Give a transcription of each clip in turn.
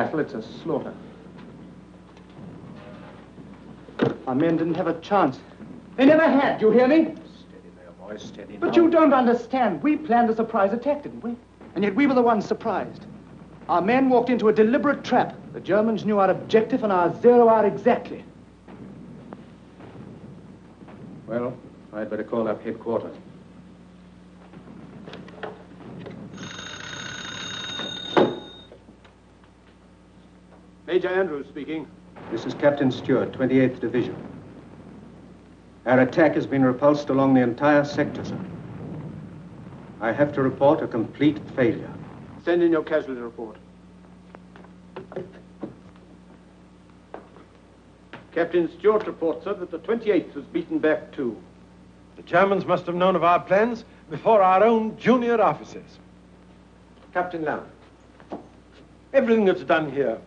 battle, it's a slaughter. Our men didn't have a chance. They never had, do you hear me? Steady there, boys, steady. But you don't understand. We planned a surprise attack, didn't we? And yet we were the ones surprised. Our men walked into a deliberate trap. The Germans knew our objective and our 0 hour exactly. Well, I'd better call up headquarters. Major Andrews speaking. This is Captain Stewart, 28th Division. Our attack has been repulsed along the entire sector, sir. I have to report a complete failure. Send in your casualty report. Captain Stewart reports, sir, that the 28th was beaten back too. The Germans must have known of our plans before our own junior officers. Captain Lamb, everything that's done here,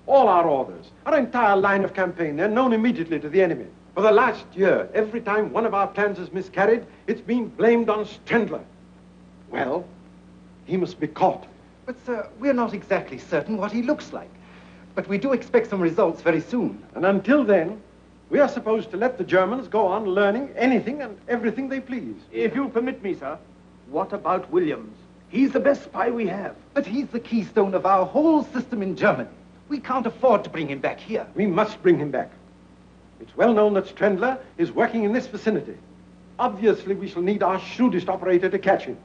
all our orders, our entire line of campaign, they're known immediately to the enemy. For the last year, every time one of our plans has miscarried, it's been blamed on Strendler. Well, he must be caught. But, sir, we're not exactly certain what he looks like. But we do expect some results very soon. And until then, we are supposed to let the Germans go on learning anything and everything they please. If you'll permit me, sir, what about Williams? He's the best spy we have. But he's the keystone of our whole system in Germany. We can't afford to bring him back here. We must bring him back. It's well known that Strendler is working in this vicinity. Obviously, we shall need our shrewdest operator to catch him.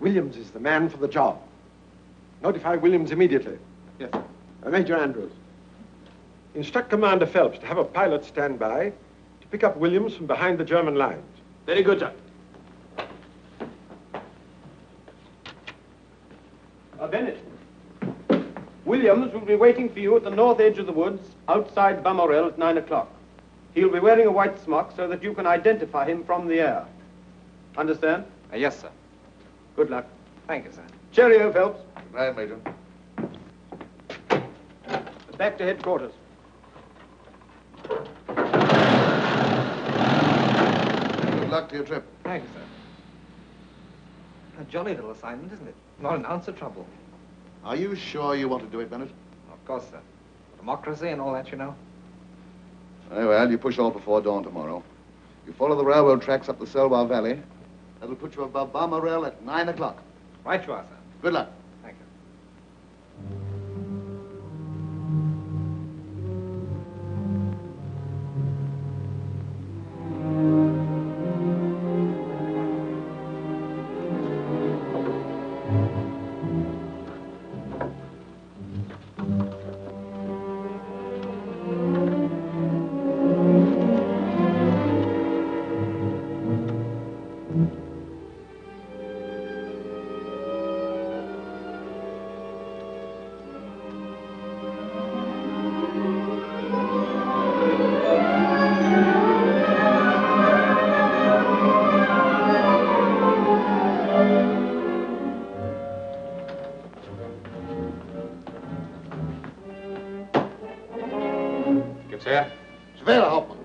Williams is the man for the job. Notify Williams immediately. Yes, sir. Major Andrews, instruct Commander Phelps to have a pilot stand by to pick up Williams from behind the German lines. Very good, sir. Bennett, Williams will be waiting for you at the north edge of the woods outside Bamorel at 9 o'clock. He'll be wearing a white smock so that you can identify him from the air. Understand? Yes, sir. Good luck. Thank you, sir. Cheerio, Phelps. Good night, Major. Back to headquarters. Good luck to your trip. Thank you, sir. A jolly little assignment, isn't it? Not an ounce of trouble. Are you sure you want to do it, Bennett? Of course, sir. Democracy and all that, you know. Very well, you push off before dawn tomorrow. You follow the railroad tracks up the Selvar Valley. That'll put you above Balmoral at 9 o'clock. Right you are, sir. Good luck. Thank you. Sir? Schwerer, Hauptmann.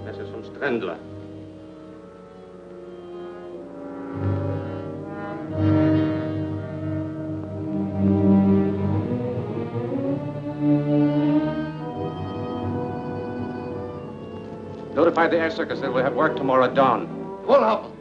Message from Strendler. Notify the air circus that we'll have work tomorrow at dawn. Jawohl, Hauptmann.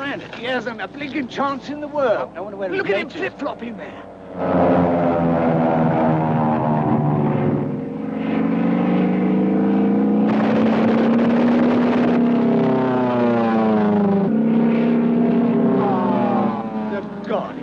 stranded. He hasn't a blinking chance in the world. I wonder where Look he at him went to. flip-flopping there. God.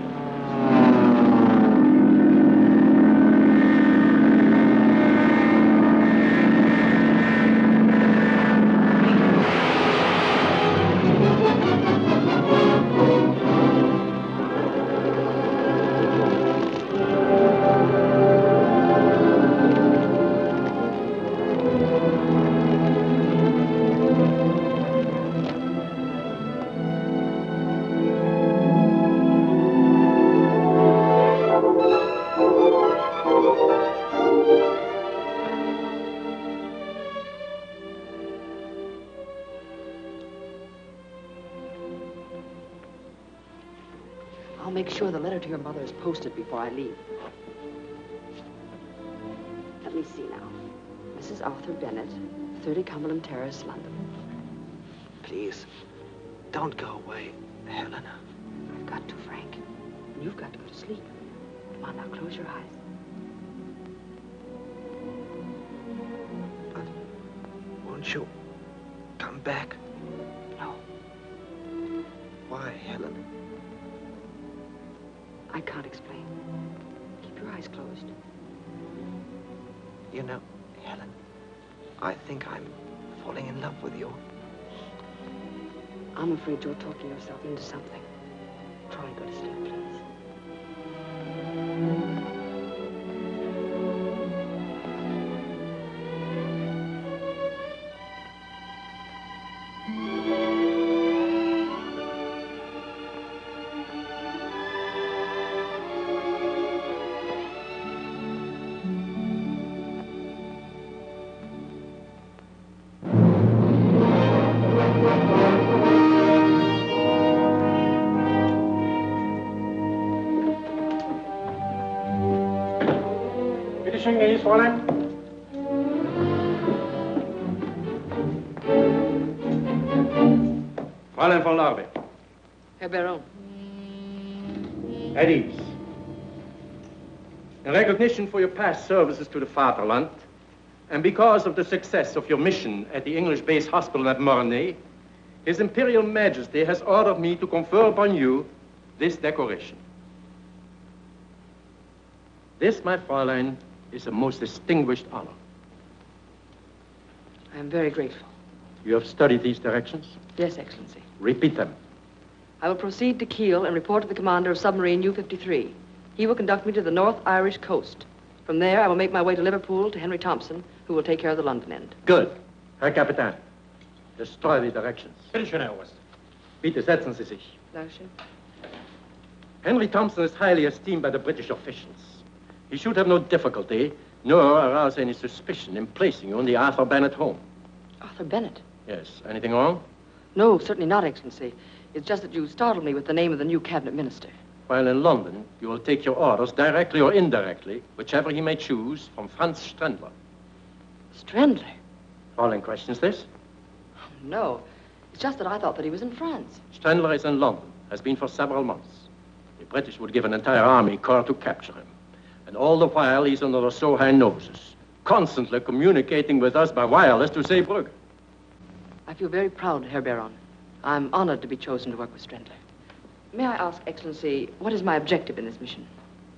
I'll make sure the letter to your mother is posted before I leave. Let me see now. Mrs. Arthur Bennett, 30 Cumberland Terrace, London. Please, don't go away, Helena. I've got to, Frank. And you've got to go to sleep. Come on now, close your eyes. But won't you come back? No, Why, Helena? I can't explain. Keep your eyes closed. You know, Helen, I think I'm falling in love with you. I'm afraid you're talking yourself into something. Try and go to sleep, please. Fräulein. Fräulein von Larbe. Herr Baron. At ease. In recognition for your past services to the Fatherland, and because of the success of your mission at the English-based hospital at Mornay, His Imperial Majesty has ordered me to confer upon you this decoration. This, my Fräulein, is a most distinguished honor. I am very grateful. You have studied these directions? Yes, Excellency. Repeat them. I will proceed to Kiel and report to the commander of submarine U-53. He will conduct me to the North Irish coast. From there, I will make my way to Liverpool to Henry Thompson, who will take care of the London end. Good. Herr Kapitän, destroy the directions. Bitte schön, Herr Oberst. Bitte setzen Sie sich. Dankeschön. Henry Thompson is highly esteemed by the British officials. He should have no difficulty, nor arouse any suspicion in placing you in the Arthur Bennett home. Arthur Bennett? Yes. Anything wrong? No, certainly not, Excellency. It's just that you startled me with the name of the new cabinet minister. While in London, you will take your orders directly or indirectly, whichever he may choose, from Franz Strendler. Strendler? Fräulein questions this? No. It's just that I thought that he was in France. Strendler is in London, has been for several months. The British would give an entire army corps to capture him. And all the while, he's under so high noses, constantly communicating with us by wireless to Zeebrugge. I feel very proud, Herr Baron. I'm honored to be chosen to work with Strendler. May I ask, Excellency, what is my objective in this mission?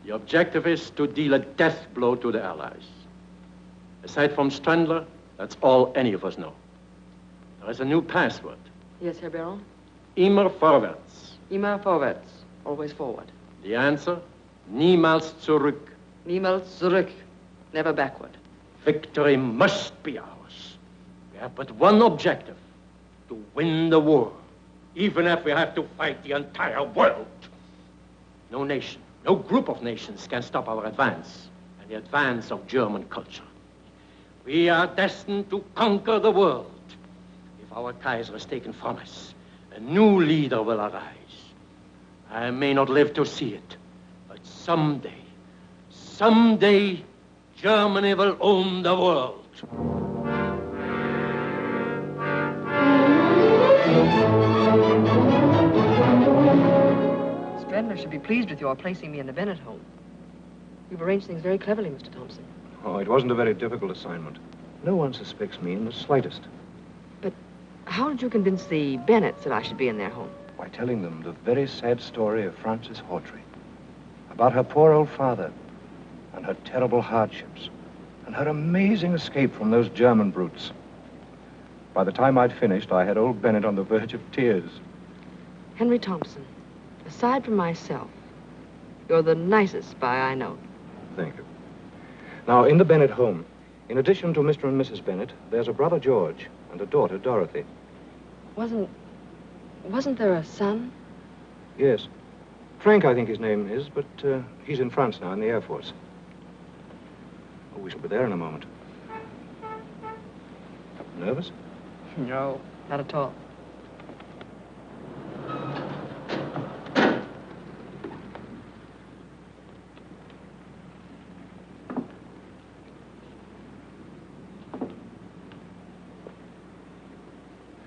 The objective is to deal a death blow to the Allies. Aside from Strendler, that's all any of us know. There is a new password. Yes, Herr Baron? Immer vorwärts. Immer vorwärts. Always forward. The answer? Niemals zurück. Niemals zurück. Never backward. Victory must be ours. We have but one objective, to win the war, even if we have to fight the entire world. No nation, no group of nations can stop our advance and the advance of German culture. We are destined to conquer the world. If our Kaiser is taken from us, a new leader will arise. I may not live to see it, but someday, Germany will own the world. Strendler should be pleased with your placing me in the Bennett home. You've arranged things very cleverly, Mr. Thompson. Oh, it wasn't a very difficult assignment. No one suspects me in the slightest. But how did you convince the Bennetts that I should be in their home? By telling them the very sad story of Frances Hawtrey. About her poor old father and her terrible hardships and her amazing escape from those German brutes. By the time I'd finished, I had old Bennett on the verge of tears. Henry Thompson, aside from myself, you're the nicest spy I know. Thank you. Now, in the Bennett home, in addition to Mr. and Mrs. Bennett, there's a brother George and a daughter Dorothy. Wasn't there a son? Yes. Frank, I think his name is, but he's in France now in the Air Force. Oh, we shall be there in a moment. Nervous? No, not at all.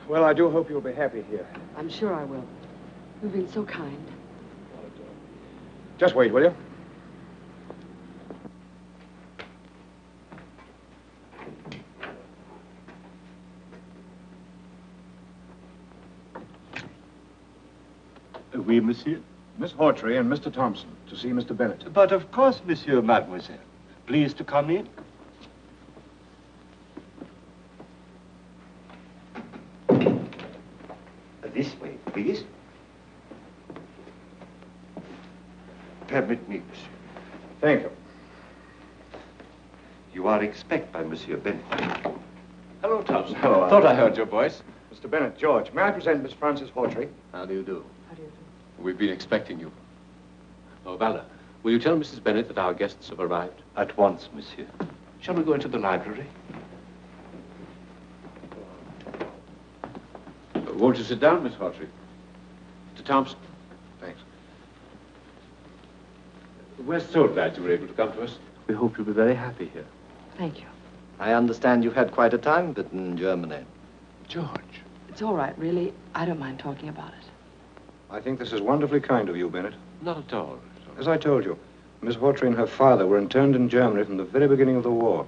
Well, I do hope you'll be happy here. I'm sure I will. You've been so kind. Just wait, will you? Oui, monsieur. Miss Hawtrey and Mr. Thompson to see Mr. Bennett. But of course, monsieur, mademoiselle. Please to come in. This way, please. Permit me, monsieur. Thank you. You are expected by Monsieur Bennett. Hello, Thompson. Hello, Thought I heard your voice. Mr. Bennett, George, may I present Miss Frances Hawtrey? How do you do? How do you do? We've been expecting you. Oh, Valda, will you tell Mrs. Bennett that our guests have arrived? At once, monsieur. Shall we go into the library? Won't you sit down, Miss Hawtrey? Mr. Thompson. Thanks. We're so glad you were able to come to us. We hope you'll be very happy here. Thank you. I understand you've had quite a time of it in Germany. George. It's all right, really. I don't mind talking about it. I think this is wonderfully kind of you, Bennett. Not at all. As I told you, Miss Hawtrey and her father were interned in Germany from the very beginning of the war.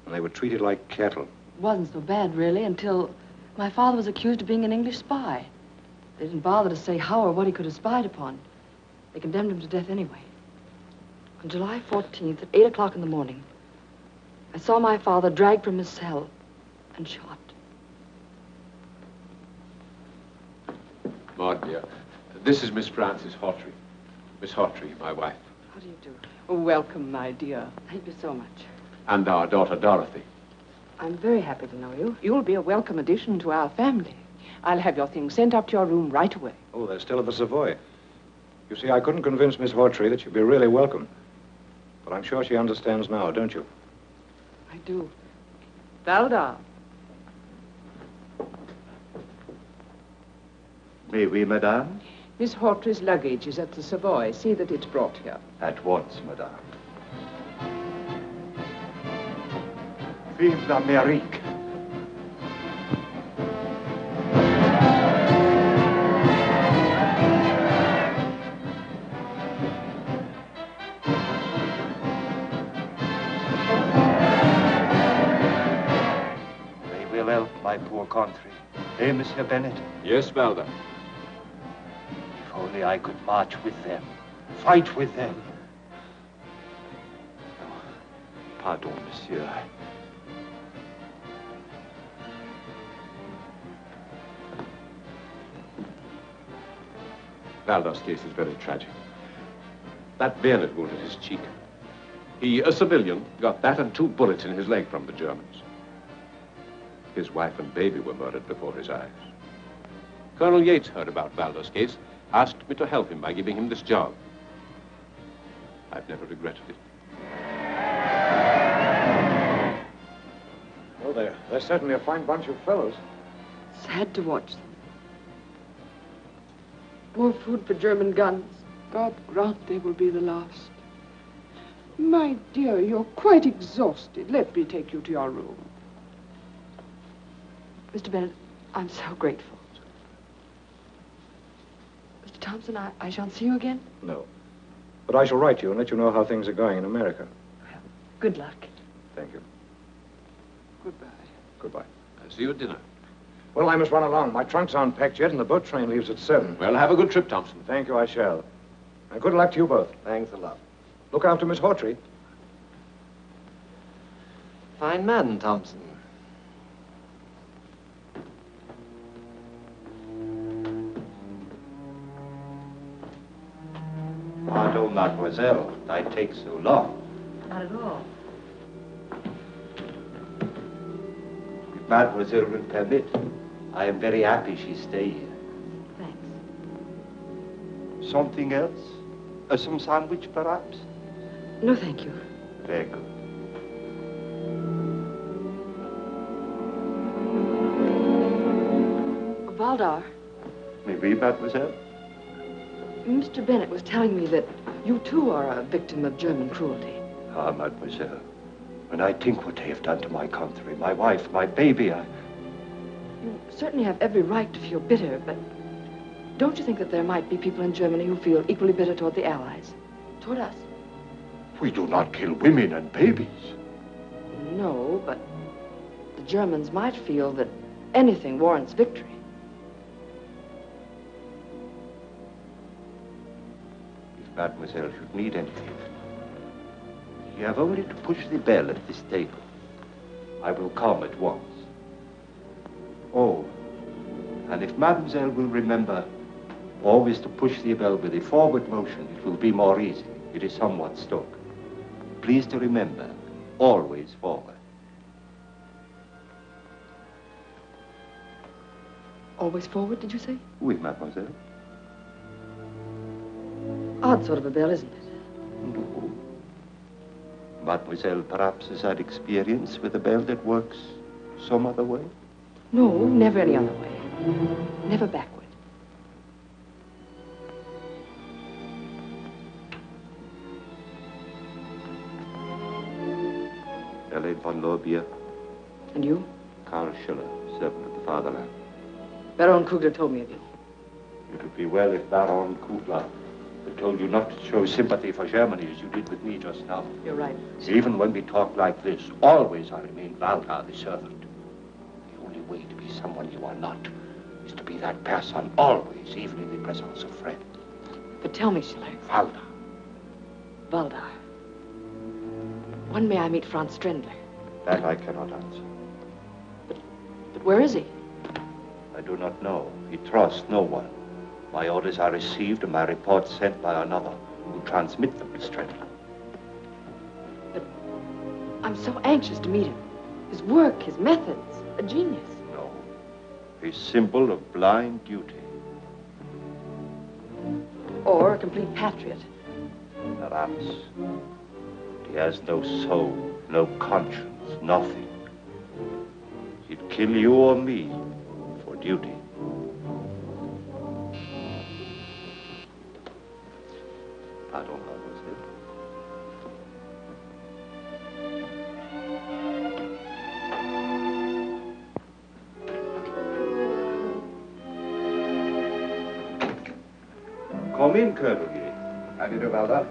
And they were treated like cattle. It wasn't so bad, really, until my father was accused of being an English spy. They didn't bother to say how or what he could have spied upon. They condemned him to death anyway. On July 14th, at 8 o'clock in the morning, I saw my father dragged from his cell and shot. Maud, dear, this is Miss Frances Hawtrey. Miss Hawtrey, my wife. How do you do? Welcome, my dear. Thank you so much. And our daughter, Dorothy. I'm very happy to know you. You'll be a welcome addition to our family. I'll have your things sent up to your room right away. Oh, they're still at the Savoy. You see, I couldn't convince Miss Hawtrey that she'd be really welcome. But I'm sure she understands now, don't you? I do. Valda. May we, madame? Miss Hawtrey's luggage is at the Savoy. See that it's brought here. At once, madame. Vive l'Amérique! They will help my poor country. Eh, Monsieur Bennett? Yes, Valda. If only I could march with them, fight with them. Oh, pardon, monsieur. Valda's case is very tragic. That bayonet wound in his cheek. He, a civilian, got that and 2 bullets in his leg from the Germans. His wife and baby were murdered before his eyes. Colonel Yates heard about Valda's case, asked me to help him by giving him this job. I've never regretted it. Well, they're certainly a fine bunch of fellows. Sad to watch them. More food for German guns. God grant they will be the last. My dear, you're quite exhausted. Let me take you to your room. Mr. Bennett, I'm so grateful. Mr. Thompson, I shan't see you again? No. But I shall write to you and let you know how things are going in America. Good luck. Thank you. Goodbye. Goodbye. I'll see you at dinner. Well, I must run along. My trunks aren't packed yet, and the boat train leaves at 7. Well, have a good trip, Thompson. Thank you, I shall. And good luck to you both. Thanks a lot. Look after Miss Hawtrey. Fine man, Thompson. Pardon, mademoiselle, I take so long. Not at all. If mademoiselle will permit, I am very happy she stay here. Thanks. Something else? Some sandwich, perhaps? No, thank you. Very good. Valdar, Maybe, mademoiselle? Mr. Bennett was telling me that you too are a victim of German cruelty. Ah, mademoiselle, when I think what they have done to my country, my wife, my baby, You certainly have every right to feel bitter, but don't you think that there might be people in Germany who feel equally bitter toward the Allies? Toward us? We do not kill women and babies. No, but the Germans might feel that anything warrants victory. If mademoiselle should need anything, you have only to push the bell at this table. I will come at once. Oh, and if mademoiselle will remember always to push the bell with a forward motion, it will be more easy. It is somewhat stuck. Please to remember, always forward. Always forward, did you say? Oui, mademoiselle. Odd sort of a bell, isn't it? No. Mademoiselle perhaps has had experience with a bell that works some other way? No, never any other way. Never backward. Ellen von Lorbier. And you? Karl Schiller, servant of the fatherland. Baron Kugler told me of you. It would be well if Baron Kugler had told you not to show sympathy for Germany as you did with me just now. You're right. Even when we talk like this, always I remain Valdar, the servant. The only way to be someone you are not is to be that person always, even in the presence of friends. But tell me, Schiller. Valdar. Valdar. When may I meet Franz Strendler? That I cannot answer. But where is he? I do not know. He trusts no one. My orders are received and my reports sent by another who transmit them to Strendler. But I'm so anxious to meet him. His work, his methods, a genius. No. A symbol of blind duty. Or a complete patriot. Perhaps. He has no soul, no conscience, nothing. He'd kill you or me for duty. Pardon, mademoiselle. Come in, Colonel Yates. How do you do, Valdar?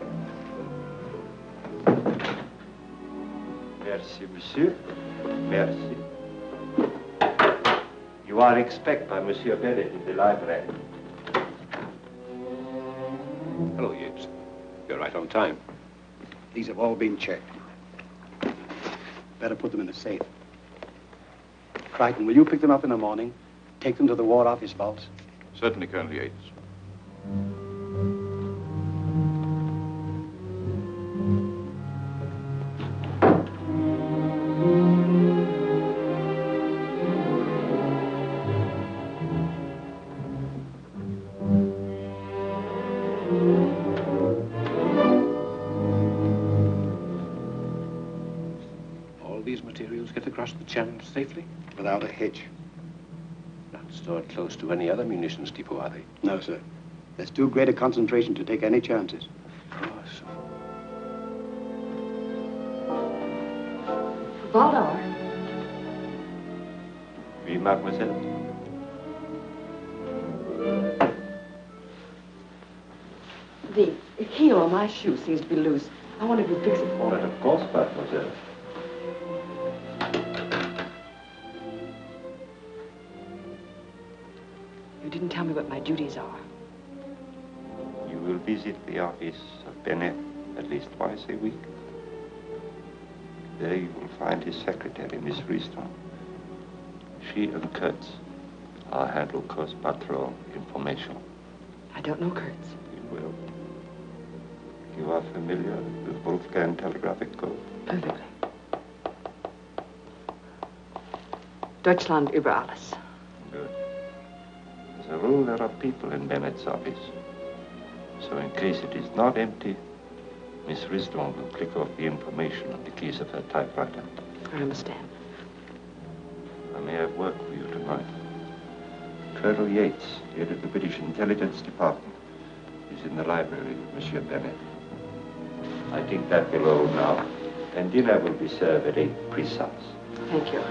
Merci, monsieur. Merci. You are expected by Monsieur Bennett in the library. Hello, Yates. You're right on time. These have all been checked. Better put them in the safe. Crichton, will you pick them up in the morning? Take them to the War Office vaults? Certainly, Colonel Yates. Get across the channel safely? Without a hitch. Not stored close to any other munitions depot, are they? No, sir. There's too great a concentration to take any chances. Of course. Valdar. Oui, mademoiselle. heel on my shoe seems to be loose. I wonder if you'd fix it for me. But of course, mademoiselle. You didn't tell me what my duties are. You will visit the office of Bennett at least twice a week. There you will find his secretary, Miss Riston. She and Kurtz are handle Coast Patrol information. I don't know Kurtz. You will. You are familiar with Wolfgang telegraphic code? Perfectly. Deutschland über alles. Good. As a rule, there are people in Bennett's office. So in case it is not empty, Miss Riston will click off the information on the keys of her typewriter. I understand. I may have work for you tonight. Colonel Yates, head of the British Intelligence Department, is in the library with Monsieur Bennett. I think that will all now, and dinner will be served at 8 precise. Thank you.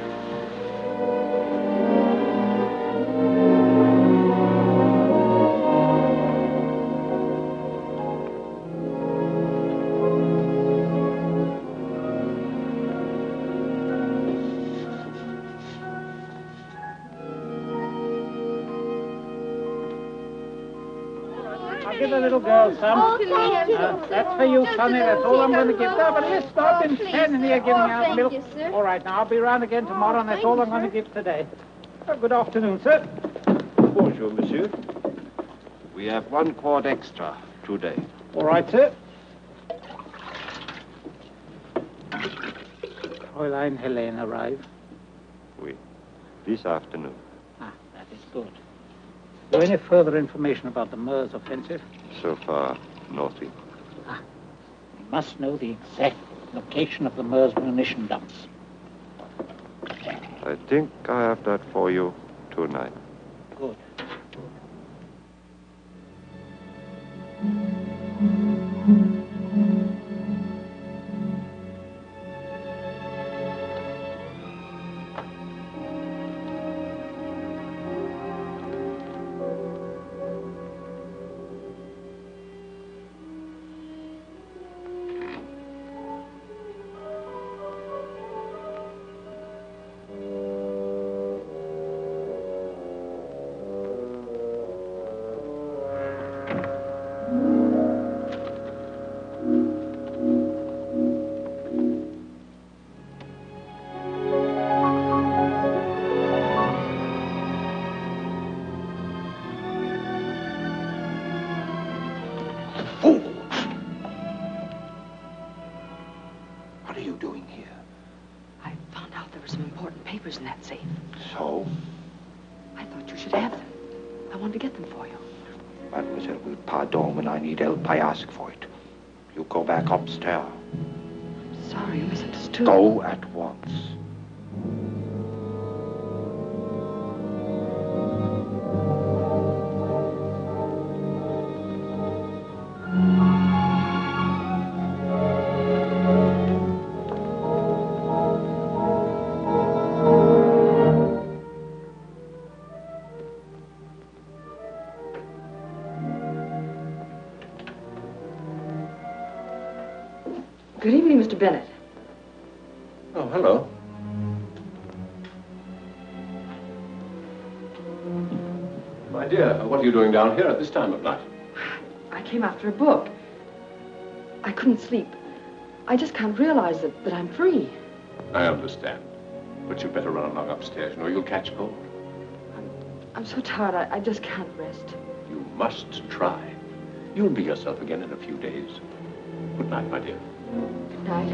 Give the little girl some. Oh, thank you. That's for you, Sonny. That's all I'm going to give her. But listen, I've been please, standing here giving out thank milk. you, sir. All right, now, I'll be round again tomorrow, and that's thank all you, I'm going to sir. give today. Good afternoon, sir. Bonjour, monsieur. We have 1 quart extra today. All right, sir. Fräulein Helene arrived. Oui. This afternoon. Ah, that is good. Is there any further information about the Meuse offensive? So far, nothing. We must know the exact location of the Meuse munition dumps. I think I have that for you tonight. Good. In that safe. So? I thought you should have them. I wanted to get them for you. Mademoiselle will pardon when I need help. I ask for it. You go back upstairs. I'm sorry, you misunderstood. Go at once. Good evening, Mr. Bennett. Oh, hello. My dear, what are you doing down here at this time of night? I came after a book. I couldn't sleep. I just can't realize that I'm free. I understand. But you better run along upstairs. You know, you'll catch cold. I'm so tired, I just can't rest. You must try. You'll be yourself again in a few days. Good night, my dear. Good night.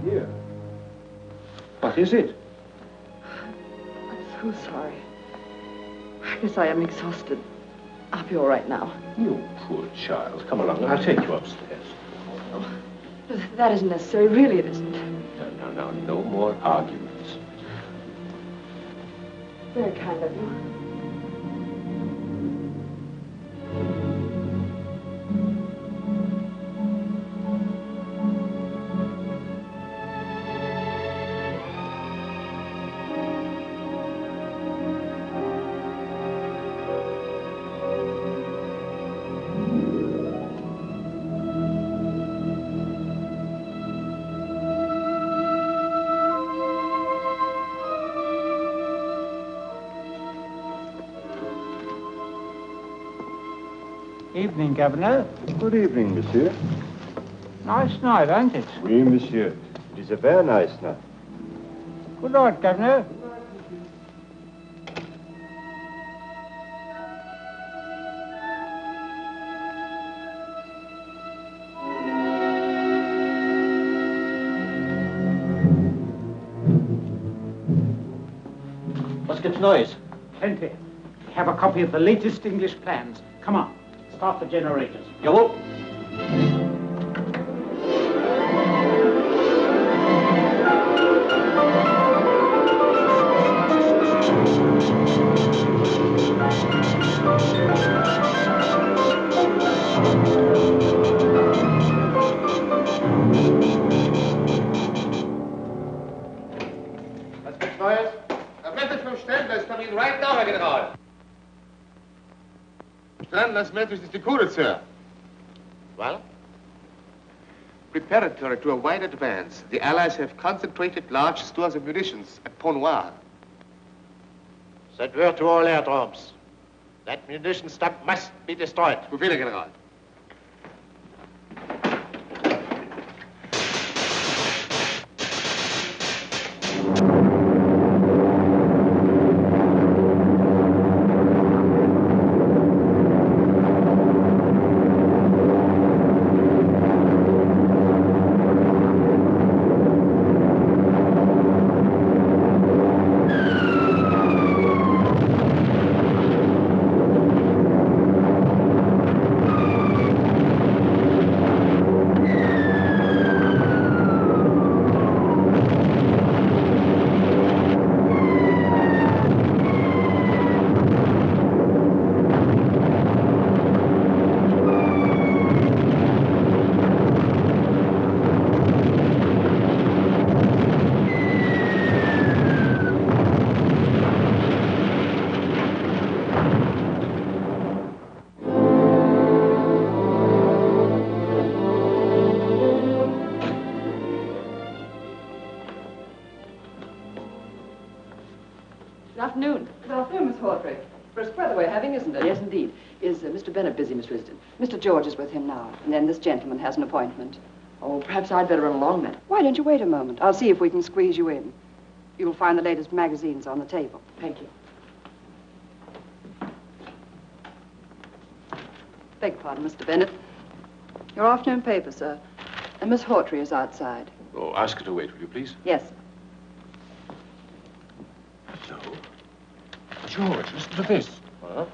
Here. What is it? I'm so sorry. I guess I am exhausted. I'll be all right now. You poor child. Come along, I'll take you upstairs. Oh, that isn't necessary. Really, it isn't. No, no more arguments. Very kind of you. Evening, Governor. Good evening, monsieur. Nice night, ain't it? Oui, monsieur. It is a very nice night. Good night, Governor. What's the noise? Plenty. We have a copy of the latest English plans. Come on, start the generators. Jawohl. Was gibt's Neues? A message from Strendler is coming right now, Herr General. Strendler's message is decoded, sir. Well? Preparatory to a wide advance, the Allies have concentrated large stores of munitions at Pont Noir. Send word to all airdromes. That munition dump must be destroyed. Befehle, General. Good afternoon. Good afternoon, Miss Hawtrey. Brisk weather we're having, isn't it? Yes, indeed. Is Mr. Bennett busy, Miss Risden? Mr. George is with him now, and then this gentleman has an appointment. Oh, perhaps I'd better run along then. Why don't you wait a moment? I'll see if we can squeeze you in. You'll find the latest magazines on the table. Thank you. Beg your pardon, Mr. Bennett. Your afternoon paper, sir. And Miss Hawtrey is outside. Oh, ask her to wait, will you please? Yes. Hello. George, listen to this. Huh?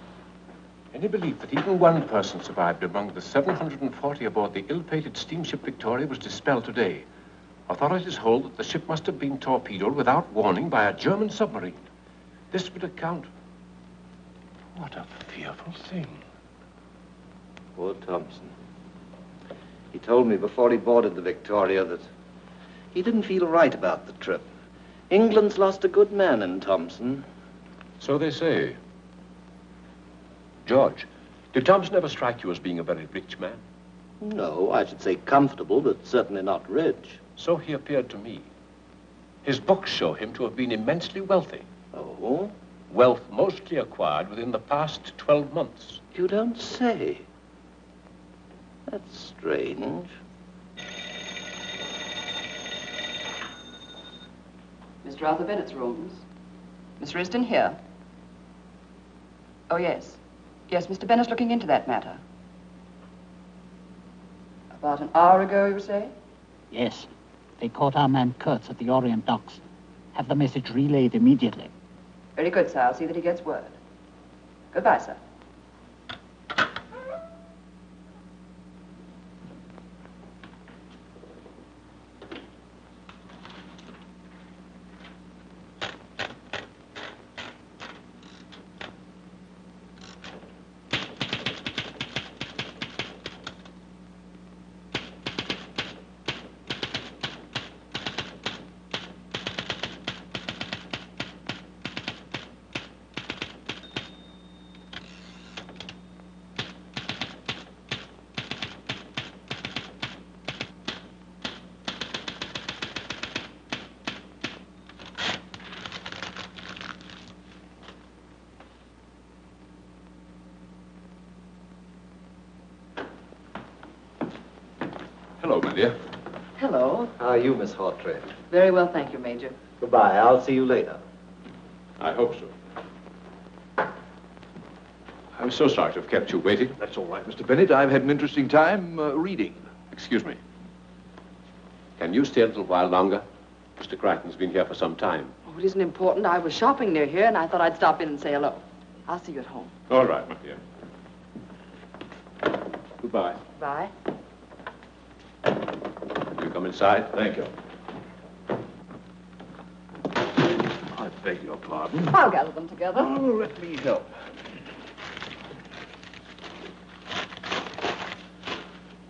Any belief that even one person survived among the 740 aboard the ill-fated steamship Victoria was dispelled today. Authorities hold that the ship must have been torpedoed without warning by a German submarine. This would account. What a fearful thing. Poor Thompson. He told me before he boarded the Victoria that he didn't feel right about the trip. England's lost a good man in Thompson. So they say. George, did Thompson ever strike you as being a very rich man? No, I should say comfortable, but certainly not rich. So he appeared to me. His books show him to have been immensely wealthy. Oh? Wealth mostly acquired within the past 12 months. You don't say. That's strange. Mr. Arthur Bennett's rooms. Miss Risden here. Oh, yes. Yes, Mr. Bennett's looking into that matter. About an hour ago, you say? Yes. They caught our man Kurtz at the Orient docks. Have the message relayed immediately. Very good, sir. I'll see that he gets word. Goodbye, sir. dear. Hello. How are you, Miss Hawtrey? Very well, thank you, Major. Goodbye. I'll see you later. I hope so. I'm so sorry to have kept you waiting. That's all right, Mr. Bennett. I've had an interesting time reading. Excuse me. Can you stay a little while longer? Mr. Crichton's been here for some time. Oh, it isn't important. I was shopping near here, and I thought I'd stop in and say hello. I'll see you at home. All right, my dear. Goodbye. Bye. Will you come inside? Thank you. I beg your pardon. I'll gather them together. Oh, let me help.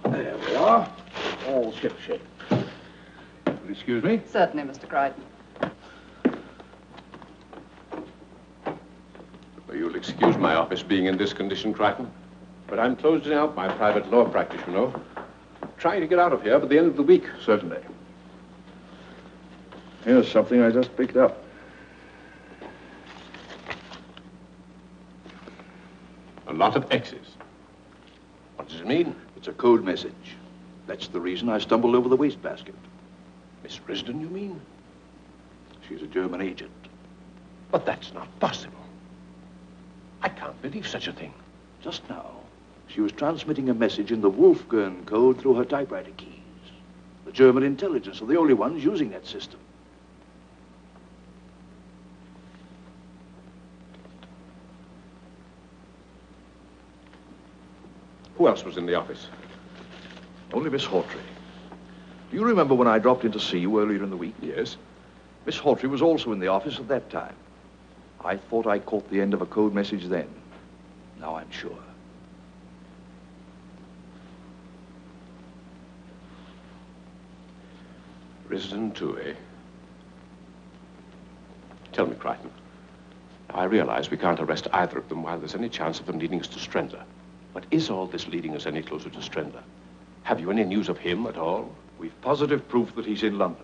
There we are. All shipshape. Will you excuse me? Certainly, Mr. Crichton. Well, you'll excuse my office being in this condition, Crichton. But I'm closing out my private law practice, you know. Trying to get out of here by the end of the week. Certainly. Here's something I just picked up. A lot of X's. What does it mean? It's a code message. That's the reason I stumbled over the wastebasket. Miss Risden, you mean? She's a German agent. But that's not possible. I can't believe such a thing. Just now, she was transmitting a message in the Wolfgang code through her typewriter keys. The German intelligence are the only ones using that system. Who else was in the office? Only Miss Hawtrey. Do you remember when I dropped in to see you earlier in the week? Yes. Miss Hawtrey was also in the office at that time. I thought I caught the end of a code message then. Now I'm sure. Risden too, eh? Tell me, Crichton. Now, I realize we can't arrest either of them while there's any chance of them leading us to Strendler. But is all this leading us any closer to Strendler? Have you any news of him at all? We've positive proof that he's in London.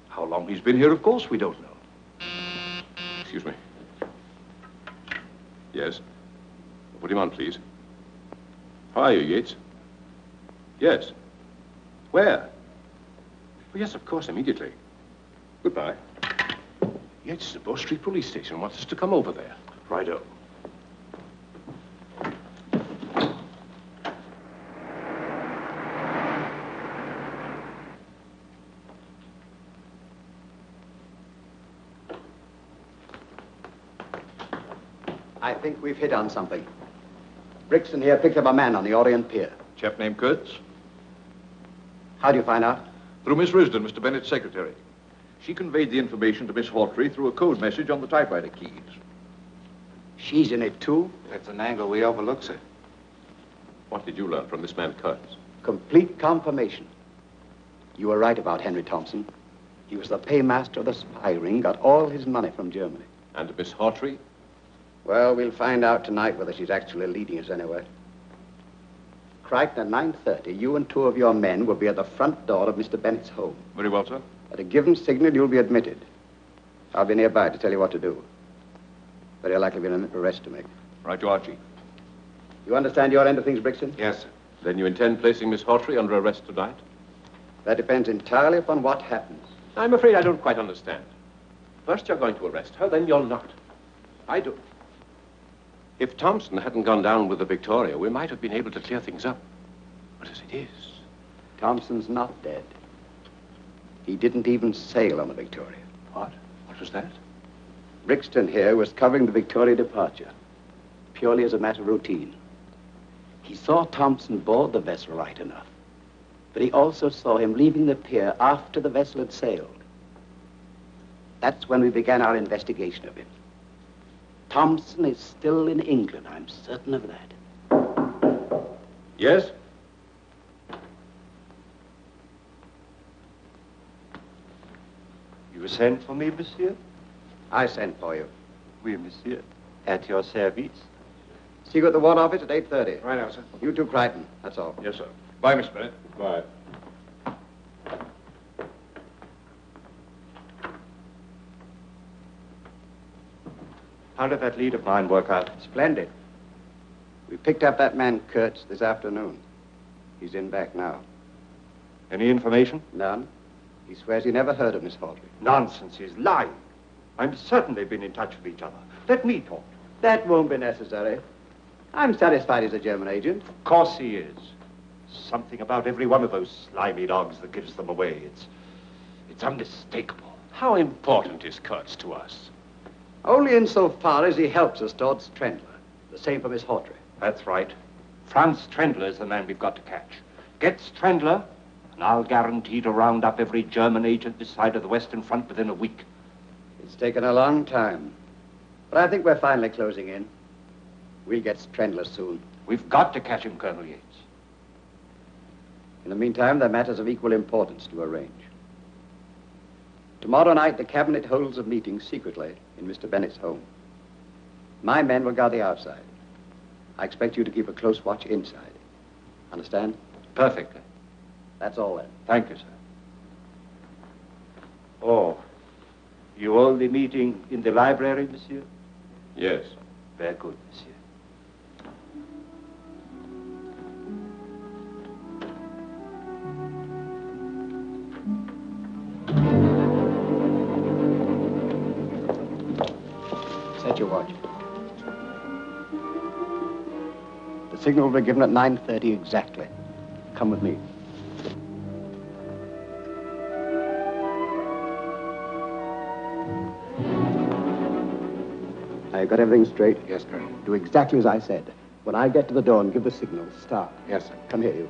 How long he's been here, of course, we don't know. Excuse me. Yes? Put him on, please. How are you, Yates? Yes. Where? Oh, yes, of course, immediately. Goodbye. Yates is the Bow Street Police Station. Wants us to come over there. Righto. I think we've hit on something. Brixton here picked up a man on the Orient Pier. Chap named Kurtz? How do you find out? Through Miss Risden, Mr. Bennett's secretary. She conveyed the information to Miss Hawtrey through a code message on the typewriter keys. She's in it, too? That's an angle we overlook, sir. What did you learn from this man, Kurtz? Complete confirmation. You were right about Henry Thompson. He was the paymaster of the spy ring, got all his money from Germany. And Miss Hawtrey? Well, we'll find out tonight whether she's actually leading us anywhere. Crichton, at 9:30, you and two of your men will be at the front door of Mr. Bennett's home. Very well, sir. At a given signal, you'll be admitted. I'll be nearby to tell you what to do. Very likely be an arrest to make. Right to Archie. You understand your end of things, Brixton? Yes, sir. Then you intend placing Miss Hawtrey under arrest tonight? That depends entirely upon what happens. I'm afraid I don't quite understand. First you're going to arrest her, then you're not. I do. If Thompson hadn't gone down with the Victoria, we might have been able to clear things up. But as it is... Thompson's not dead. He didn't even sail on the Victoria. What? What was that? Brixton here was covering the Victoria departure, purely as a matter of routine. He saw Thompson board the vessel right enough, but he also saw him leaving the pier after the vessel had sailed. That's when we began our investigation of him. Thompson is still in England, I'm certain of that. Yes? You sent for me, monsieur? I sent for you. Oui, monsieur. At your service. See you at the War Office at 8:30. Right now, sir. You too, Crichton. That's all. Yes, sir. Bye, Miss Bennett. Bye. How did that lead of mine work out? Splendid. We picked up that man Kurtz this afternoon. He's in back now. Any information? None. He swears he never heard of Miss Hawtrey. Nonsense, he's lying. I'm certain they've been in touch with each other. Let me talk. That won't be necessary. I'm satisfied he's a German agent. Of course he is. Something about every one of those slimy dogs that gives them away. It's unmistakable. How important is Kurtz to us? Only insofar as he helps us towards Strendler. The same for Miss Hawtrey. That's right. Franz Strendler is the man we've got to catch. Get Strendler, and I'll guarantee to round up every German agent this side of the Western Front within a week. It's taken a long time. But I think we're finally closing in. We'll get Strendler soon. We've got to catch him, Colonel Yates. In the meantime, there are matters of equal importance to arrange. Tomorrow night, the cabinet holds a meeting secretly in Mr. Bennett's home. My men will guard the outside. I expect you to keep a close watch inside. Understand? Perfectly. That's all then. Thank you, sir. Oh, you hold the meeting in the library, monsieur? Yes. Very good, monsieur. Set your watch. The signal will be given at 9:30 exactly. Come with me. Now, you got everything straight? Yes, Colonel. Do exactly as I said. When I get to the door and give the signal, start. Yes, sir. Come here, you.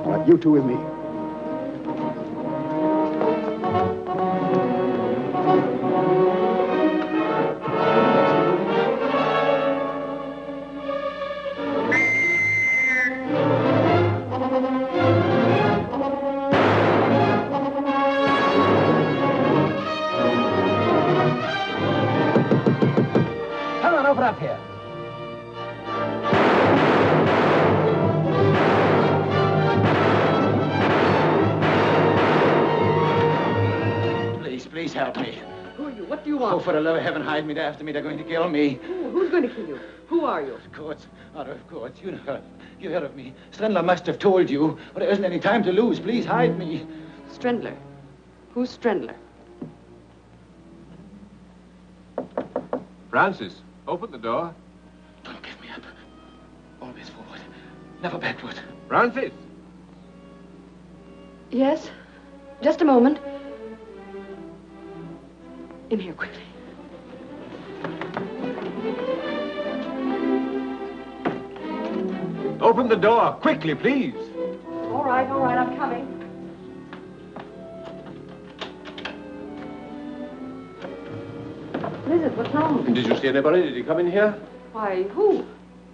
All right, you two with me. Up here. Please help me. Who are you? What do you want? Oh, for the love of heaven, hide me after me. They're going to kill me. Who's going to kill you? Who are you? Of course. You heard of me. Strendler must have told you. But there isn't any time to lose. Please hide me. Strendler. Who's Strendler? Francis, open the door. Don't give me up. Always forward. Never backward. Francis! Yes? Just a moment. In here, quickly. Open the door, quickly, please. All right, I'm coming. What is it? What's wrong? And did you see anybody? Did he come in here? Why, who?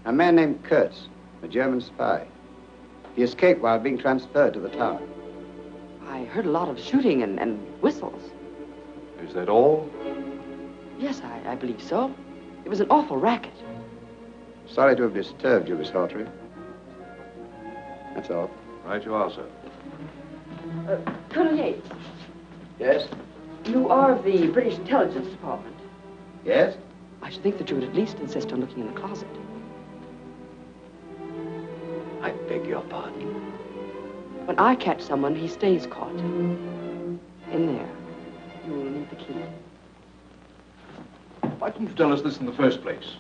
A man named Kurtz, a German spy. He escaped while being transferred to the tower. I heard a lot of shooting and whistles. Is that all? Yes, I believe so. It was an awful racket. Sorry to have disturbed you, Miss Hawtrey. That's all. Right you are, sir. Colonel Yates, Yes? you are of the British Intelligence Department. Yes? I should think that you would at least insist on looking in the closet. I beg your pardon. When I catch someone, he stays caught. In there. You will need the key. Why didn't you tell us this in the first place?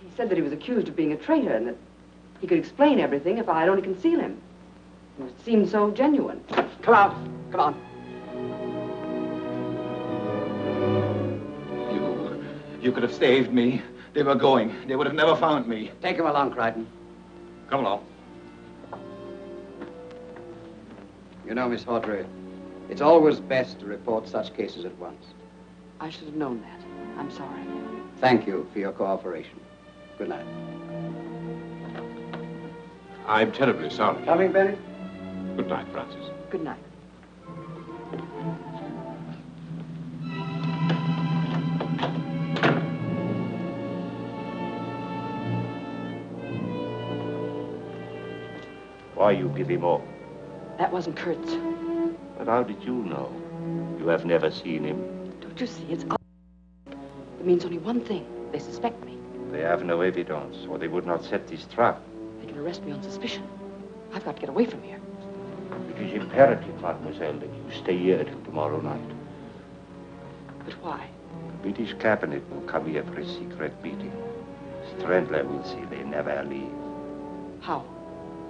He said that he was accused of being a traitor and that he could explain everything if I'd only conceal him. It seemed so genuine. Come out. Come on. You could have saved me. They were going. They would have never found me. Take him along, Crichton. Come along. You know, Miss Hawtrey, it's always best to report such cases at once. I should have known that. I'm sorry. Thank you for your cooperation. Good night. I'm terribly sorry. Coming, Bennett? Good night, Francis. Good night. Why you give him up? That wasn't Kurtz. But how did you know? You have never seen him. Don't you see? It's up. It means only one thing. They suspect me. They have no evidence, or they would not set this trap. They can arrest me on suspicion. I've got to get away from here. It is imperative, mademoiselle, that you stay here till tomorrow night. But why? The British cabinet will come here for a secret meeting. Strendler will say they never leave. How?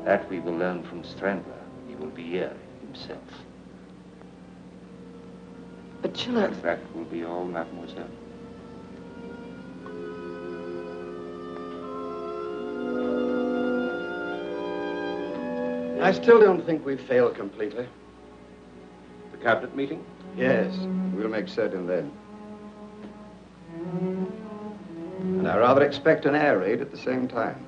That we will learn from Strendler. He will be here himself. But Schiller... That will be all, mademoiselle. I still don't think we've failed completely. The cabinet meeting? Yes, we'll make certain then. And I rather expect an air raid at the same time.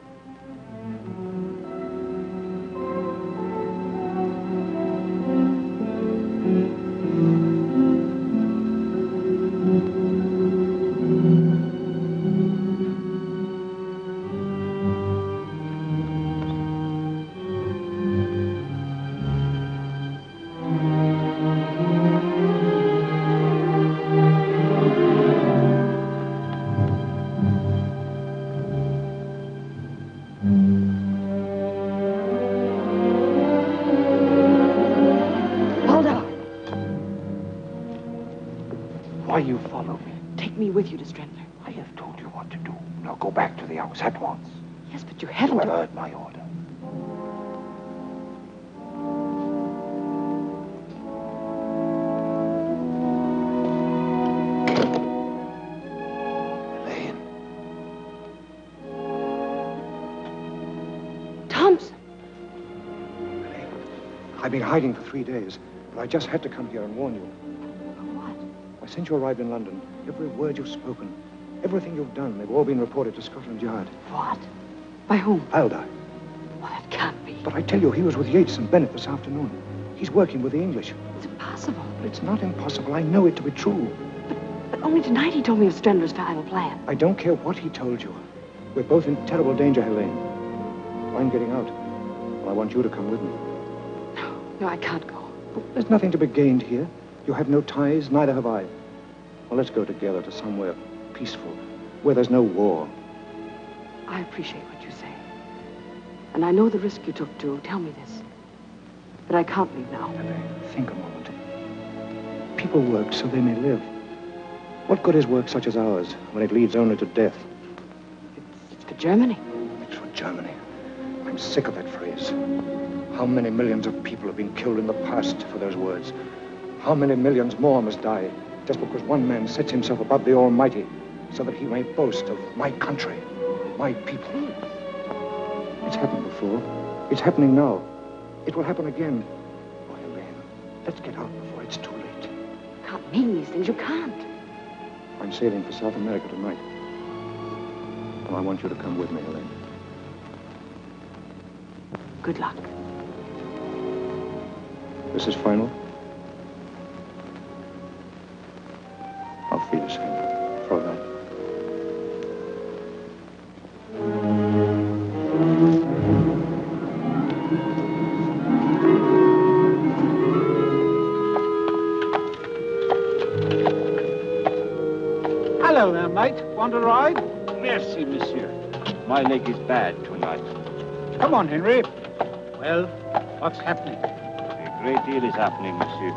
Why you follow me? Take me with you to Strendler. I have told you what to do. Now go back to the house at once. Yes, but you haven't... You have heard my order. Elaine. Thompson. Elaine, I've been hiding for 3 days, but I just had to come here and warn you. Since you arrived in London, every word you've spoken, everything you've done, they've all been reported to Scotland Yard. What? By whom? I'll die. Well, that can't be. But I tell you, he was with Yates and Bennett this afternoon. He's working with the English. It's impossible. But it's not impossible. I know it to be true. But only tonight he told me of Strendler's final plan. I don't care what he told you. We're both in terrible danger, Helene. I'm getting out. Well, I want you to come with me. No, I can't go. But there's nothing to be gained here. You have no ties, neither have I. Well, let's go together to somewhere peaceful, where there's no war. I appreciate what you say. And I know the risk you took to tell me this. But I can't leave now. Think a moment. People work so they may live. What good is work such as ours when it leads only to death? It's for Germany. It's for Germany. I'm sick of that phrase. How many millions of people have been killed in the past for those words? How many millions more must die just because one man sets himself above the Almighty so that he may boast of my country, my people? It's happened before. It's happening now. It will happen again. Oh, Helene, let's get out before it's too late. You can't mean these things. You can't. I'm sailing for South America tonight. And I want you to come with me, Helene. Good luck. This is final. Auf Wiedersehen, Fräulein. Hello there, mate. Want a ride? Merci, monsieur. My leg is bad tonight. Come on, Henry. Well, what's happening? A great deal is happening, monsieur.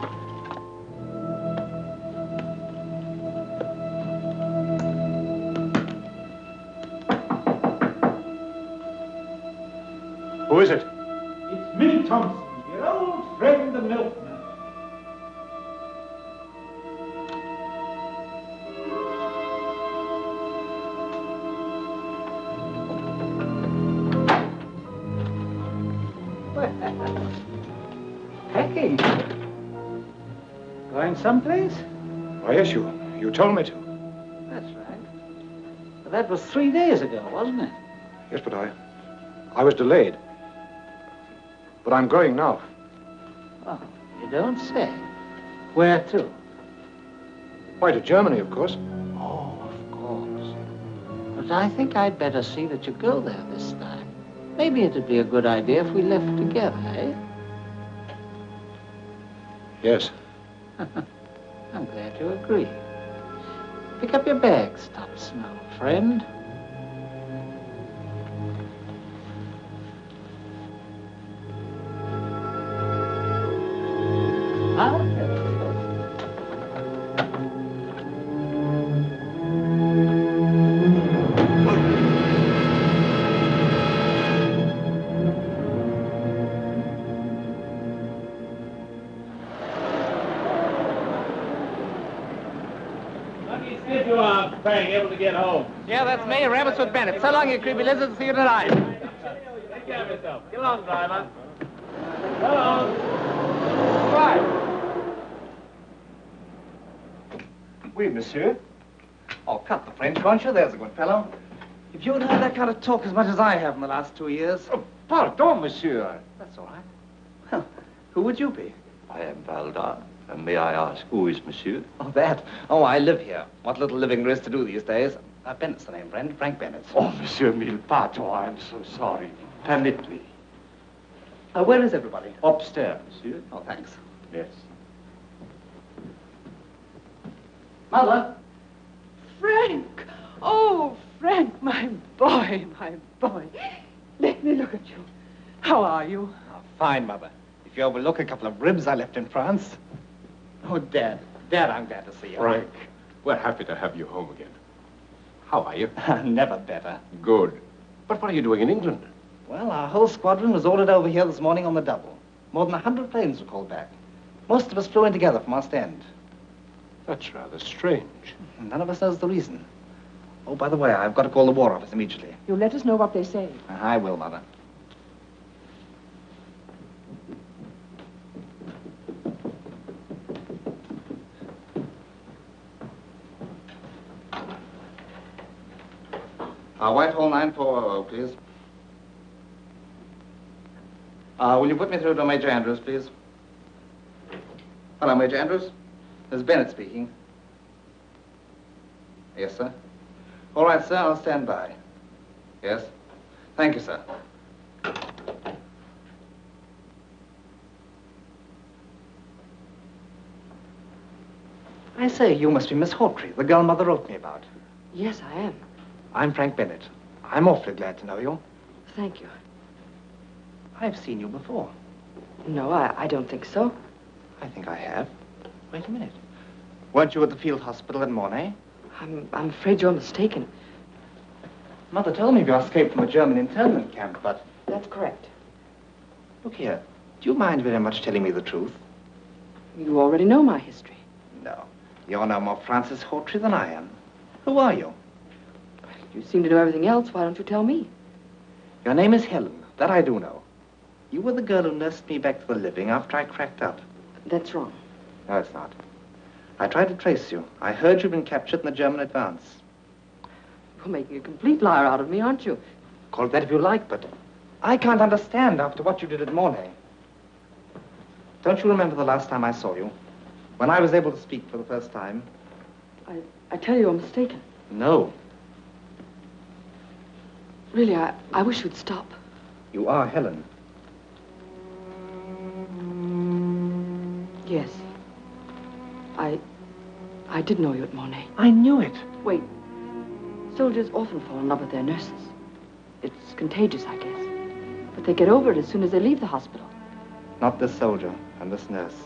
Who is it? It's me, Thompson, your old friend, the milkman. Packing. Going someplace? Oh, yes, you told me to. That's right. But that was 3 days ago, wasn't it? Yes, but I was delayed. But I'm going now. Oh, you don't say. Where to? Why, to Germany, of course. Oh, of course. But I think I'd better see that you go there this time. Maybe it'd be a good idea if we left together, eh? Yes. I'm glad you agree. Pick up your bags, Thompson, old friend. Stiff you are, Frank, able to get home. Yeah, that's me, Arthur Bennett. So long, you creepy lizards. See you tonight. Take care of yourself. Get along, driver. Go on. Right. Oui, monsieur. Oh, cut the French, won't you? There's a good fellow. If you had heard that kind of talk as much as I have in the last 2 years... Oh, pardon, monsieur. That's all right. Well, who would you be? I am Valdar. And may I ask, who is monsieur? Oh, that? Oh, I live here. What little living there is to do these days. Bennett's the name, friend. Frank Bennett. Oh, monsieur mille pardon. I'm so sorry. Permit me. Where is everybody? Upstairs, monsieur. Oh, thanks. Yes. Mother? Frank! Oh, Frank, my boy, my boy. Let me look at you. How are you? Oh, fine, Mother. If you overlook a couple of ribs I left in France. Oh, Dad. Dad, I'm glad to see you. Frank, we're happy to have you home again. How are you? Never better. Good. But what are you doing in England? Well, our whole squadron was ordered over here this morning on the double. More than 100 planes were called back. Most of us flew in together from Ostend. That's rather strange. None of us knows the reason. Oh, by the way, I've got to call the War Office immediately. You let us know what they say. I will, Mother. Whitehall 9400, please. Will you put me through to Major Andrews, please? Hello, Major Andrews. This is Bennett speaking. Yes, sir. All right, sir, I'll stand by. Yes? Thank you, sir. I say, you must be Miss Hawtrey, the girl Mother wrote me about. Yes, I am. I'm Frank Bennett. I'm awfully glad to know you. Thank you. I've seen you before. No, I don't think so. I think I have. Wait a minute. Weren't you at the field hospital in Mornay? I'm afraid you're mistaken. Mother told me you escaped from a German internment camp, but... That's correct. Look here. Do you mind very much telling me the truth? You already know my history. No. You're no more Francis Hawtrey than I am. Who are you? You seem to know everything else. Why don't you tell me? Your name is Helen. That I do know. You were the girl who nursed me back to the living after I cracked up. That's wrong. No, it's not. I tried to trace you. I heard you'd been captured in the German advance. You're making a complete liar out of me, aren't you? Call it that if you like, but I can't understand after what you did at Mornay. Don't you remember the last time I saw you? When I was able to speak for the first time? I tell you, you're mistaken. No. Really, I wish you'd stop. You are Helen. Yes. I did know you at Mornay. I knew it. Wait. Soldiers often fall in love with their nurses. It's contagious, I guess. But they get over it as soon as they leave the hospital. Not this soldier and this nurse.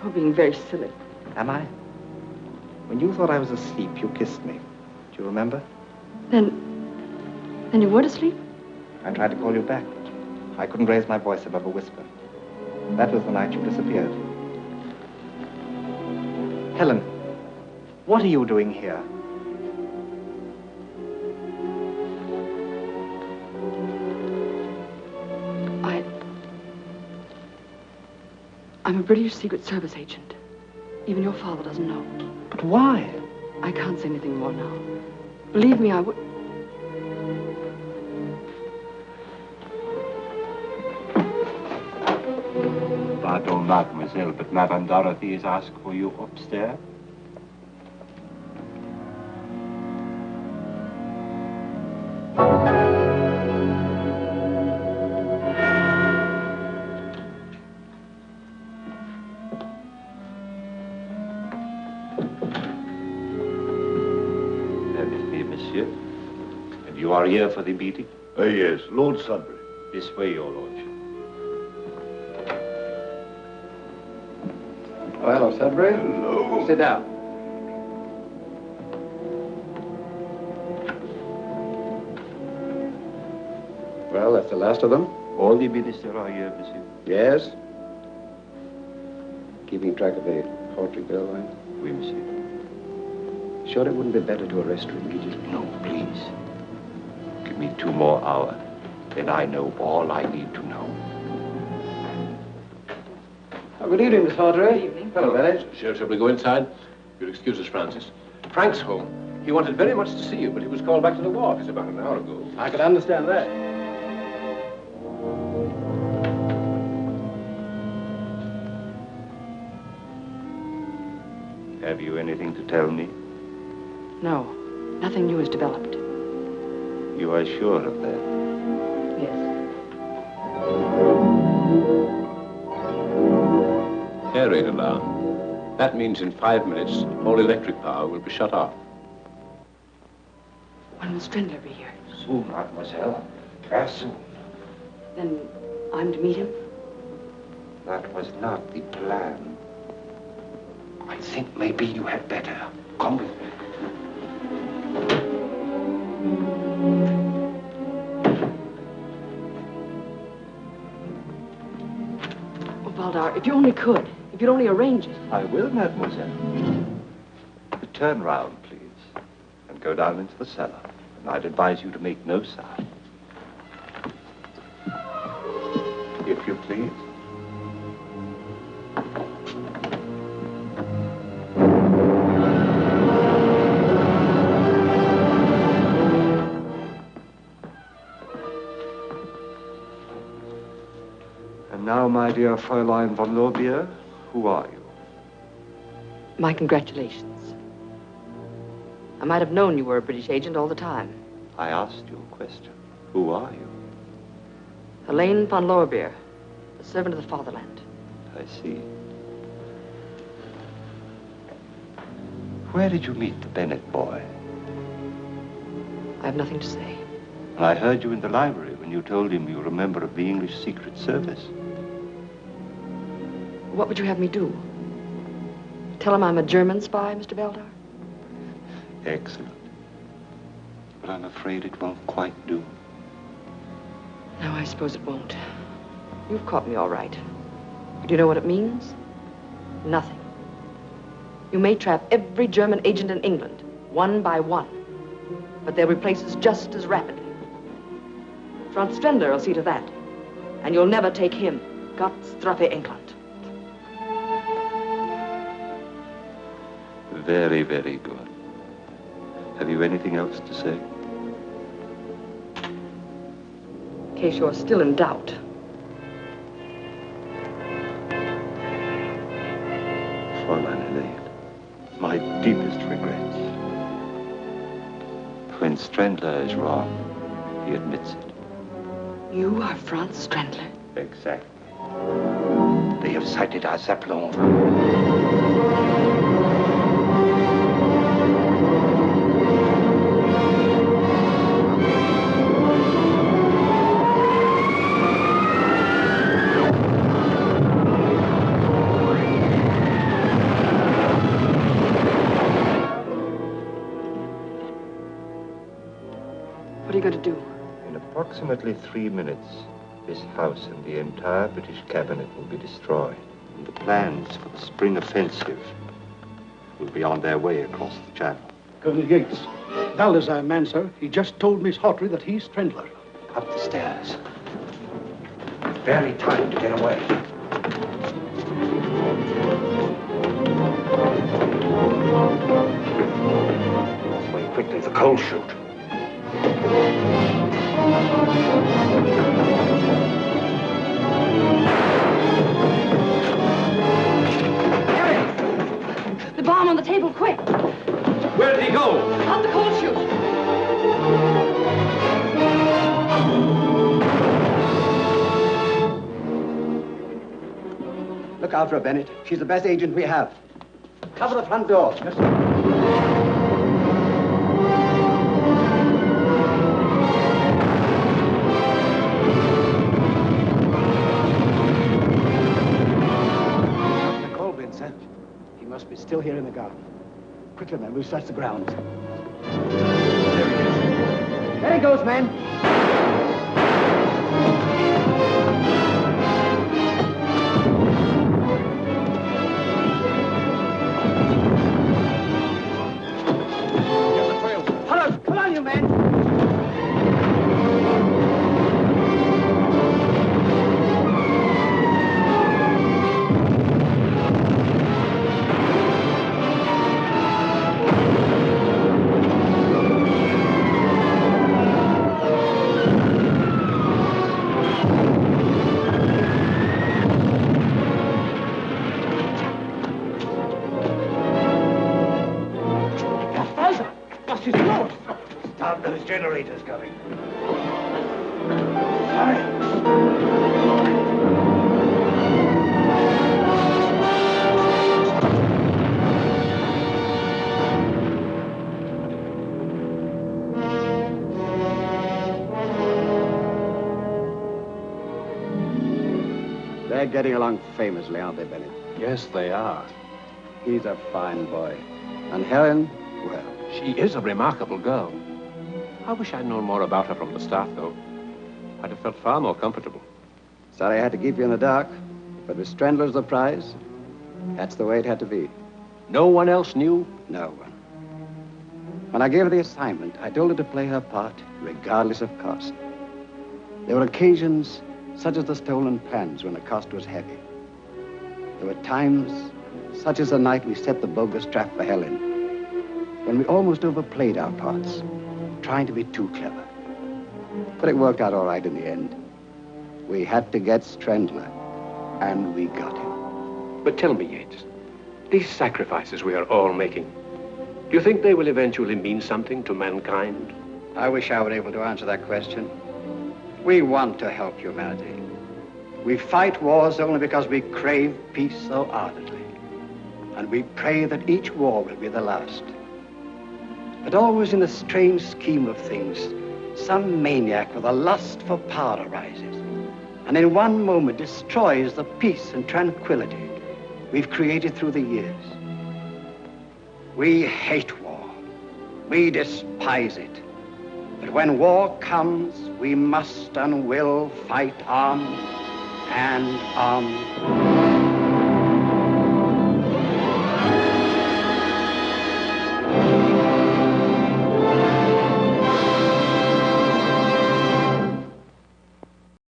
You're being very silly. Am I? When you thought I was asleep, you kissed me. Do you remember? Then you weren't asleep? I tried to call you back, but I couldn't raise my voice above a whisper. That was the night you disappeared. Helen, what are you doing here? I'm a British Secret Service agent. Even your father doesn't know. But why? I can't say anything more now. Believe me, I would... Pardon, mademoiselle, but Madame Dorothy has asked for you upstairs. You are here for the meeting? Yes, Lord Sudbury. This way, your lordship. Oh, hello, Sudbury. Hello. Sit down. Well, that's the last of them. All the ministers are here, monsieur. Yes. Keeping track of the Hawtrey girl, right? Oui, monsieur. Sure it wouldn't be better to arrest her immediately? No, please. Give me 2 more hours. Then I know all I need to know. Oh, good evening, Miss Hawtrey. Good evening. Hello, Bennett. Sure, shall we go inside? You'll excuse us, Francis. Frank's home. He wanted very much to see you, but he was called back to the wharf about an hour ago. I can understand that. Have you anything to tell me? No, nothing new has developed. You are sure of that? Yes. Air raid alarm. That means in 5 minutes, all electric power will be shut off. When will Strendler be here? Soon, mademoiselle. Very soon. Then I'm to meet him? That was not the plan. I think maybe you had better. Come with me. Oh, Valdar, if you only could. If you'd only arrange it. I will, mademoiselle. Turn round, please, and go down into the cellar. And I'd advise you to make no sound. If you please. And now, my dear Fräulein von Lorbier, who are you? My congratulations. I might have known you were a British agent all the time. I asked you a question. Who are you? Helene von Lorbier, a servant of the fatherland. I see. Where did you meet the Bennett boy? I have nothing to say. I heard you in the library when you told him you were a member of the English Secret Service. What would you have me do? Tell him I'm a German spy, Mr. Valdar? Excellent. But I'm afraid it won't quite do. No, I suppose it won't. You've caught me all right. But do you know what it means? Nothing. You may trap every German agent in England, one by one. But they'll replace us just as rapidly. Franz Strendler will see to that. And you'll never take him. Gott strafe England. Very, very good. Have you anything else to say? In case you're still in doubt. Fräulein Helene, my deepest regrets. When Strendler is wrong, he admits it. You are Franz Strendler? Exactly. They have sighted our Zeppelin. What are you going to do? In approximately 3 minutes, this house and the entire British cabinet will be destroyed. And the plans for the spring offensive will be on their way across the channel. Colonel Yates, Valda's our man, sir. He just told Miss Hawtrey that he's Strendler. Up the stairs. Barely time to get away. Way quickly, the cold chute. The bomb on the table, quick! Where did he go? Out the cold chute! Look out for her, Bennett. She's the best agent we have. Cover the front door. Yes, sir. He must be still here in the garden. Quickly, men, we'll search the grounds. There he is. There he goes, men. horses, George! Stop those generators coming. They're getting along famously, aren't they, Bennett? Yes, they are. He's a fine boy. And Helen, well... She is a remarkable girl. I wish I'd known more about her from the start, though. I'd have felt far more comfortable. Sorry I had to keep you in the dark, but with Strendler's the prize, that's the way it had to be. No one else knew? No one. When I gave her the assignment, I told her to play her part, regardless of cost. There were occasions, such as the stolen plans, when the cost was heavy. There were times, such as the night we set the bogus trap for Helen, when we almost overplayed our parts, trying to be too clever. But it worked out all right in the end. We had to get Strendler, and we got him. But tell me, Yates, these sacrifices we are all making, do you think they will eventually mean something to mankind? I wish I were able to answer that question. We want to help humanity. We fight wars only because we crave peace so ardently. And we pray that each war will be the last. But always in the strange scheme of things, some maniac with a lust for power arises, and in one moment destroys the peace and tranquility we've created through the years. We hate war. We despise it. But when war comes, we must and will fight on and on.